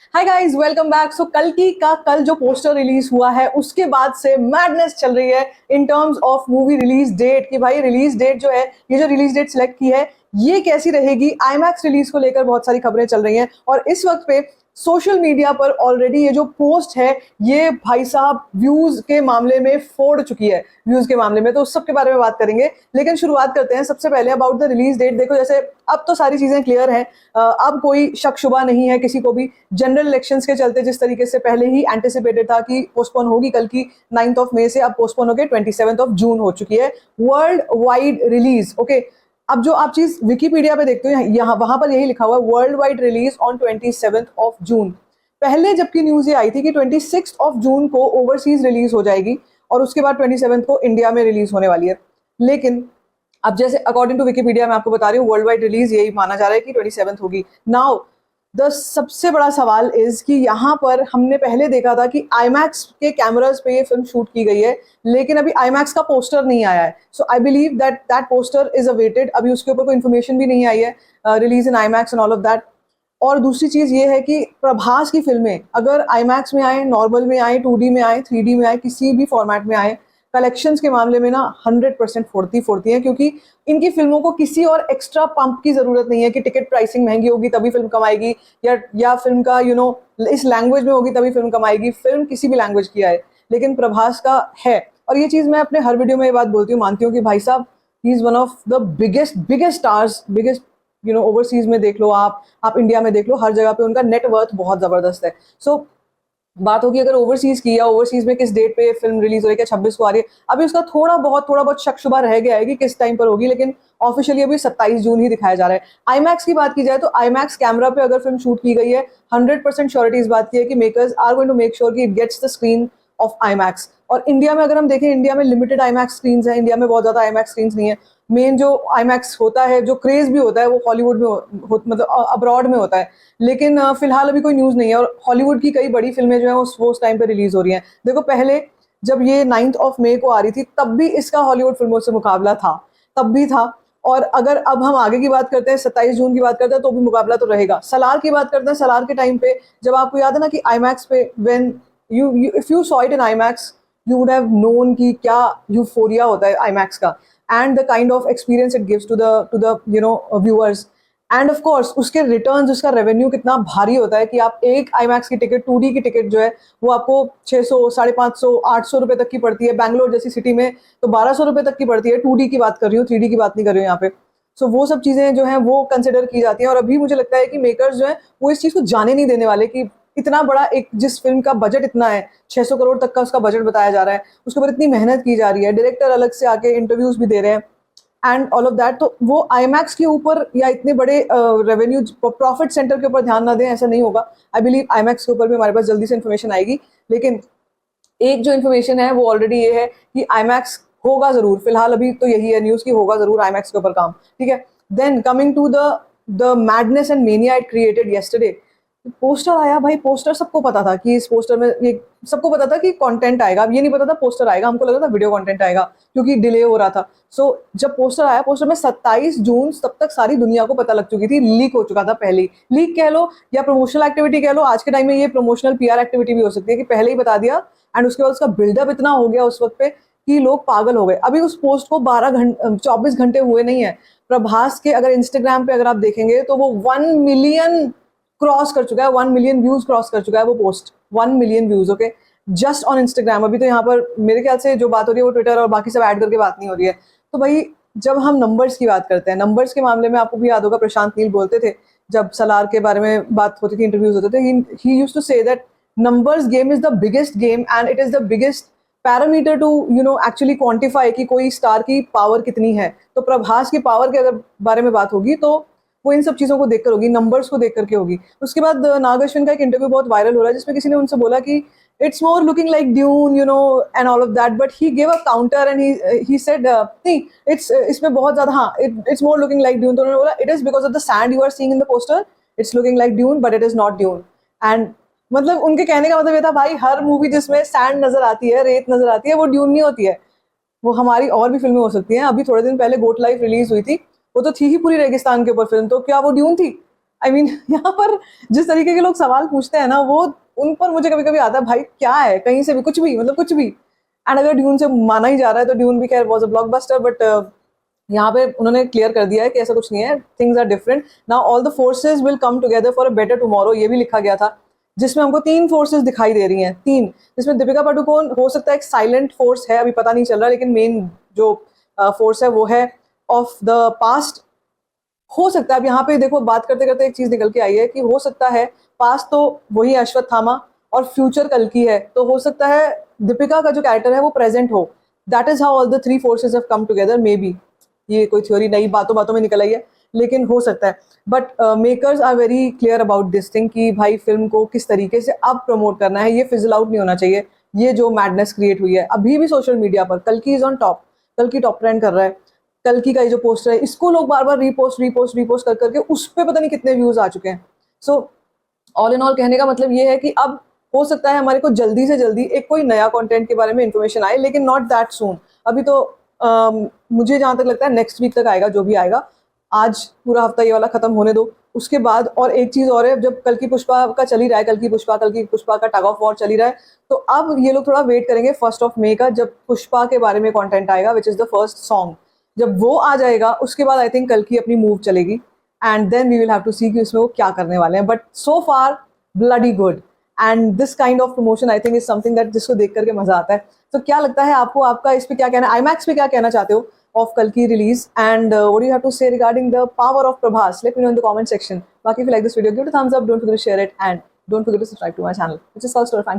हाय guys, welcome back. So कल की का कल जो पोस्टर रिलीज हुआ है उसके बाद से मैडनेस चल रही है in terms of movie release date कि भाई रिलीज डेट जो है, ये जो रिलीज डेट सिलेक्ट की है ये कैसी रहेगी। आईमैक्स रिलीज को लेकर बहुत सारी खबरें चल रही हैं और इस वक्त पे सोशल मीडिया पर ऑलरेडी ये जो पोस्ट है ये भाई साहब व्यूज के मामले में फोड़ चुकी है। व्यूज के मामले में तो उस सब के बारे में बात करेंगे, लेकिन शुरुआत करते हैं सबसे पहले अबाउट द रिलीज डेट। देखो, जैसे अब तो सारी चीजें क्लियर हैं, अब कोई शक शुबा नहीं है किसी को भी। जनरल इलेक्शंस के चलते जिस तरीके से पहले ही एंटिसिपेटेड था कि पोस्टपोन होगी कल की 9th ऑफ मई से, अब पोस्टपोन होकर 27th ऑफ जून हो चुकी है वर्ल्ड वाइड रिलीज। ओके, अब जो आप चीज विकीपीडिया पे देखते हो यहाँ वहां पर यही लिखा हुआ है world wide release on 27th of June. पहले जबकि न्यूज ये आई थी कि 26 ऑफ जून को ओवरसीज रिलीज हो जाएगी और उसके बाद 27 को इंडिया में रिलीज होने वाली है। लेकिन अब जैसे अकॉर्डिंग टू विकीपीडिया मैं आपको बता रही हूँ वर्ल्ड वाइड रिलीज यही माना जा रहा है कि 27 होगी। नाउ द सबसे बड़ा सवाल इज कि यहाँ पर हमने पहले देखा था कि आईमैक्स के कैमरास पे ये फिल्म शूट की गई है, लेकिन अभी आईमैक्स का पोस्टर नहीं आया है। So I believe that poster is awaited. अभी उसके ऊपर कोई इन्फॉर्मेशन भी नहीं आई है release in IMAX and all of that. और दूसरी चीज ये है कि प्रभास की फिल्में अगर आईमैक्स में आए, नॉर्मल में आए, 2D में आए, 3D में आए, किसी भी फॉर्मेट में आए, कलेक्शंस के मामले में ना 100% फोड़ती हैं, क्योंकि इनकी फिल्मों को किसी और एक्स्ट्रा पंप की जरूरत नहीं है कि टिकट प्राइसिंग महंगी होगी तभी फिल्म कमाएगी या फिल्म का इस लैंग्वेज में होगी तभी फिल्म कमाएगी। फिल्म किसी भी लैंग्वेज की आए, लेकिन प्रभास का है। और ये चीज मैं अपने हर वीडियो में ये बात बोलती हूँ, मानती हूँ कि भाई साहब he is one of the biggest biggest stars, biggest overseas में देख लो, आप इंडिया में देख लो, हर जगह पे उनका नेटवर्थ बहुत जबरदस्त है। सो बात होगी अगर ओवरसीज की, या ओवरसीज में किस डेट पे फिल्म रिलीज हो रही है, क्या 26 को आ रही है, अभी उसका थोड़ा बहुत शक शुबा रह गया है कि किस टाइम पर होगी, लेकिन ऑफिशियली अभी 27 जून ही दिखाया जा रहा है। आईमैक्स की बात की जाए तो आईमैक्स कैमरा पे अगर फिल्म शूट की गई है, 100% श्योरिटी इस बात की है कि makers are going to make sure कि it gets the screen of IMAX. और इंडिया में अगर हम देखें, इंडिया में लिमिटेड आईमैक्स स्क्रीन है, इंडिया में बहुत ज्यादा आईमैक्स स्क्रीन नहीं है। मेन जो आईमैक्स होता है, जो क्रेज भी होता है, वो हॉलीवुड में मतलब अब्रॉड में होता है। लेकिन फिलहाल अभी कोई न्यूज नहीं है और हॉलीवुड की कई बड़ी फिल्में जो है वो उस टाइम पे रिलीज हो रही हैं। देखो, पहले जब ये 9th ऑफ मई को आ रही थी तब भी इसका हॉलीवुड फिल्मों से मुकाबला था, तब भी था। और अगर अब हम आगे की बात करते हैं, 27 जून की बात करते हैं, तो भी मुकाबला तो रहेगा। सलार की बात करते हैं, सलार के टाइम पे जब आपको याद है ना कि आईमैक्स पे when you if you saw it in IMAX you would have known कि क्या यूफोरिया होता है आईमैक्स का, and the kind of experience it gives to the viewers. And of course उसके रिटर्न्स, उसका रेवेन्यू कितना भारी होता है कि आप एक आईमैक्स की टिकट, 2D की टिकट जो है वो आपको 600, 550, 800 रुपए तक की पड़ती है। बैंगलोर जैसी सिटी में तो 1200 रुपए तक की पड़ती है। 2D की बात कर रही हूँ, 3D की बात नहीं कर रही हूँ यहाँ पे। सो वो सब चीजें जो हैं वो कंसिडर की जाती हैं। और अभी मुझे लगता है कि मेकर्स जो है वो इस चीज को जाने नहीं देने वाले कि इतना बड़ा एक, जिस फिल्म का बजट इतना है, 600 करोड़ तक का उसका बजट बताया जा रहा है, उसके ऊपर इतनी मेहनत की जा रही है, डायरेक्टर अलग से आके इंटरव्यूज भी दे रहे हैं एंड ऑल ऑफ दैट, तो वो आईमैक्स के ऊपर या इतने बड़े रेवेन्यू प्रॉफिट सेंटर के ऊपर ध्यान ना दें, ऐसा नहीं होगा। आई बिलीव आईमैक्स के ऊपर भी हमारे पास जल्दी से इन्फॉर्मेशन आएगी। लेकिन एक जो इन्फॉर्मेशन है वो ऑलरेडी ये है कि आईमैक्स होगा जरूर। फिलहाल अभी तो यही है न्यूज की, होगा जरूर आईमैक्स के ऊपर काम, ठीक है। Then coming to the madness and mania it created yesterday. Poster आया भाई, पोस्टर सबको पता था कि इस पोस्टर में, ये सबको पता था कि कंटेंट आएगा। अब ये नहीं पता था पोस्टर आएगा, हमको लगा था वीडियो कंटेंट आएगा क्योंकि डिले हो रहा था। सो जब पोस्टर आया, पोस्टर में 27 जून तब तक सारी दुनिया को पता लग चुकी थी, लीक हो चुका था पहले ही। लीक कह लो या प्रमोशनल एक्टिविटी कह लो, आज के टाइम में ये प्रमोशनल PR एक्टिविटी भी हो सकती है कि पहले ही बता दिया एंड उसके बाद उसका बिल्डअप इतना हो गया उस वक्त पे कि लोग पागल हो गए। अभी उस पोस्ट को 24 घंटे हुए नहीं है। प्रभास के अगर इंस्टाग्राम पे अगर आप देखेंगे तो वो 1 मिलियन क्रॉस कर चुका है, 1 मिलियन व्यूज क्रॉस कर चुका है वो post, 1 million views, okay, just on Instagram. अभी तो यहाँ पर मेरे ख्याल से जो बात हो रही है वो ट्विटर और बाकी सब ऐड करके बात नहीं हो रही है। तो भाई जब हम नंबर्स की बात करते हैं, नंबर्स के मामले में आपको भी याद होगा प्रशांत नील बोलते थे जब सलार के बारे में बात होती थी, इंटरव्यूज होते थे, he used to say that numbers game is the biggest game and it is the biggest parameter to actually quantify कि कोई स्टार की पावर कितनी है। तो प्रभास की पावर के अगर बारे में बात होगी तो वो इन सब चीजों को देखकर होगी, नंबर्स को देख करके होगी। उसके बाद नाग अश्विन का एक इंटरव्यू बहुत वायरल हो रहा है जिसमें किसी ने उनसे बोला कि it's more looking like Dune and all of that, but he give a counter and he said नहीं, इट्स इसमें बहुत ज्यादा, हाँ, it's more looking like Dune. तो उन्होंने बोला it is because of the sand you are seeing in the poster, it's looking like Dune but it is not Dune. And मतलब उनके कहने का मतलब ये था, भाई हर मूवी जिसमें सैंड नजर आती है, रेत नजर आती है, वो ड्यून नहीं होती है। वो हमारी और भी फिल्में हो सकती हैं। अभी थोड़े दिन पहले गोट लाइफ रिलीज हुई थी, वो तो थी ही पूरी रेगिस्तान के ऊपर फिल्म, तो क्या वो ड्यून थी? आई मीन यहाँ पर जिस तरीके के लोग सवाल पूछते हैं ना, वो उन पर मुझे कभी कभी आता है, भाई क्या है, कहीं से भी कुछ भी, मतलब कुछ भी। एंड अगर ड्यून से माना ही जा रहा है तो ड्यून भी खैर वॉज अ ब्लॉकबस्टर, बट यहाँ पे उन्होंने क्लियर कर दिया है कि ऐसा कुछ नहीं है, things are different now, all the forces will come together for a better tomorrow, ये भी लिखा गया था, जिसमें हमको 3 फोर्सेस दिखाई दे रही हैं, 3, जिसमें दीपिका पादुकोण हो सकता है एक साइलेंट फोर्स है, अभी पता नहीं चल रहा, लेकिन मेन जो फोर्स है वो है ऑफ द पास्ट। हो सकता है, अब यहाँ पे देखो बात करते करते एक चीज निकल के आई है कि हो सकता है पास्ट तो वही अश्वत्थामा और फ्यूचर कल की है, तो हो सकता है दीपिका का जो कैरेक्टर है वो प्रेजेंट हो, that is how all the 3 forces have come together, may be, ये कोई थ्योरी नई बातों बातों में निकल आई है, लेकिन हो सकता है। But makers are very clear about this thing कि भाई फिल्म को किस तरीके से अब प्रमोट करना है, ये फिजल आउट नहीं होना चाहिए, ये जो मैडनेस क्रिएट हुई है अभी भी सोशल मीडिया पर, कल की इज ऑन टॉप, कल की टॉप ट्रेंड कर रहा है, कल की का ये जो पोस्टर है इसको लोग बार बार रीपोस्ट रीपोस्ट रीपोस्ट कर करके उस पर पता नहीं कितने व्यूज आ चुके हैं। सो ऑल इन ऑल कहने का मतलब ये है कि अब हो सकता है हमारे को जल्दी से जल्दी एक कोई नया कंटेंट के बारे में इंफॉर्मेशन आए, लेकिन नॉट दैट सून, अभी तो मुझे जहां तक लगता है नेक्स्ट वीक तक आएगा जो भी आएगा, आज पूरा हफ्ता ये वाला खत्म होने दो, उसके बाद। और एक चीज और है, जब कल की पुष्पा का चल ही रहा है, कल की पुष्पा का टग ऑफ वॉर चल ही रहा है, तो अब ये लोग थोड़ा वेट करेंगे 1 मई का, जब पुष्पा के बारे में कंटेंट आएगा which is the first song, जब वो आ जाएगा उसके बाद आई थिंक कल की अपनी मूव चलेगी, and then we will have to see कि उसमें वो क्या करने वाले हैं, but so far bloody good, and this kind of promotion I think is something that जिसको देख करके मजा आता है। तो क्या लगता है आपको, आपका इस पे क्या कहना है, आईमैक्स पे क्या कहना चाहते हो of Kalki release, and what do you have to say regarding the power of Prabhas? Let me know in the comment section. Baki, if you like this video, give it a thumbs up, don't forget to share it, and don't forget to subscribe to my channel, which is called Story Fan.